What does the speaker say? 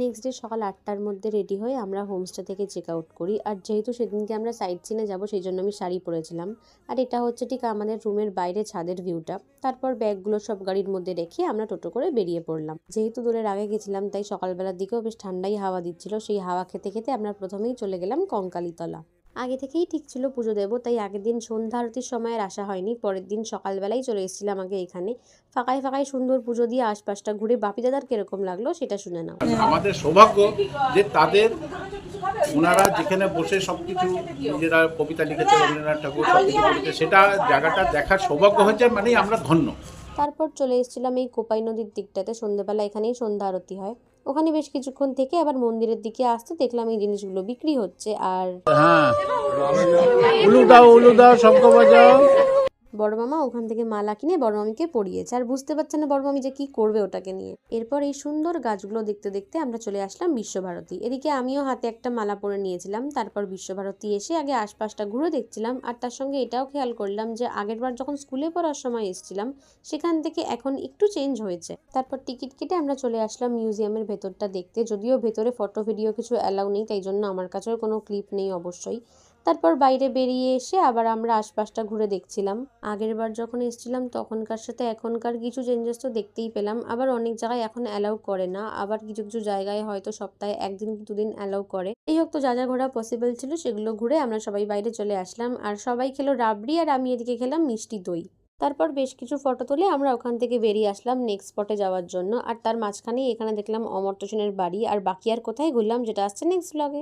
Next day সকাল ৮টার মধ্যে ready হয়ে আমরা হোমস্টে থেকে চেক আউট করি। আর যেহেতু সেদিনকে আমরা সাইট সিনে যাবো সেই জন্য আমি শাড়ি পরেছিলাম। আর এটা হচ্ছে ঠিক আমাদের রুমের বাইরে ছাদের ভিউটা। তারপর ব্যাগগুলো সব গাড়ির মধ্যে রেখে আমরা টোটো করে বেরিয়ে পড়লাম। যেহেতু দোলের আগে গেছিলাম তাই সকালবেলার দিকেও বেশ ঠান্ডাই হাওয়া দিচ্ছিল। সেই হাওয়া খেতে খেতে আমরা প্রথমেই চলে গেলাম কঙ্কালীতলা। আগে থেকেই ঠিক ছিল পুজো দেবো, তাই আগের দিন সন্ধ্যা আরতির সময় আর আসা হয়নি। পরের দিন সকালবেলাই চলে এসেছিলাম আগে এখানে। ফাঁকায় ফাঁকায় সুন্দর পুজো দিয়ে আশপাশটা ঘুরে বাপি দাদার কিরকম লাগলো সেটা শুনে নাও। আমাদের সৌভাগ্য যে তাদের ওনারা যেখানে বসে সবকিছু নিজেরা কবিতা লিখেছে, রবীন্দ্রনাথ ঠাকুর সবকিছু করেছে, সেটা জায়গাটা দেখার সৌভাগ্য হয়েছে, মানে আমরা ধন্য। তারপর চলে এসেছিলাম এই কোপাই নদীর দিকটাতে। সন্ধ্যেবেলা এখানেই সন্ধ্যা আরতি হয়। ওখানে বেশ কিছুক্ষণ থেকে আবার মন্দিরের দিকে আসতে দেখলাম এই জিনিসগুলো বিক্রি হচ্ছে। আর হ্যাঁ, উলু দাও শঙ্খ বাজাও। বড় মামা ওখান থেকে মালা কিনে বড় মামিকে পরিয়েছে, আর বুঝতে পারছে না বড় মামি যে কি করবে ওটাকে নিয়ে। এরপর এই সুন্দর গাছগুলো দেখতে দেখতে আমরা চলে আসলাম বিশ্বভারতী। এদিকে আমিও হাতে একটা মালা পরে নিয়েছিলাম। তারপর বিশ্বভারতী এসে আগে আশপাশটা ঘুরে দেখছিলাম, আর তার সঙ্গে এটাও খেয়াল করলাম যে আগের বার যখন স্কুলে পড়ার সময় এসেছিলাম সেখান থেকে এখন একটু চেঞ্জ হয়েছে। তারপর টিকিট কেটে আমরা চলে আসলাম মিউজিয়ামের ভেতরটা দেখতে। যদিও ভেতরে ফটো ভিডিও কিছু অ্যালাউ নেই, তাই জন্য আমার কাছেও কোনো ক্লিপ নেই অবশ্যই। তারপর বাইরে বেরিয়ে এসে আবার আমরা আশপাশটা ঘুরে দেখছিলাম। আগের বার যখন এসেছিলাম তখনকার সাথে এখনকার কিছু চেঞ্জেস তো দেখতেই পেলাম। আবার অনেক জায়গায় এখন অ্যালাউ করে না, আবার কিছু কিছু জায়গায় হয়তো সপ্তাহে একদিন কি দুদিন অ্যালাউ করে। এই হোক, তো যা যা ঘোরা পসিবল ছিল সেগুলো ঘুরে আমরা সবাই বাইরে চলে আসলাম। আর সবাই খেলো রাবড়ি আর আমি এদিকে খেলাম মিষ্টি দই। তারপর বেশ কিছু ফটো তুলে আমরা ওখান থেকে বেরিয়ে আসলাম নেক্সট স্পটে যাওয়ার জন্য। আর তার মাঝখানেই এখানে দেখলাম অমর্ত্য সেনের বাড়ি। আর বাকি আর কোথায় ঘুরলাম যেটা আসছে নেক্সট ব্লগে।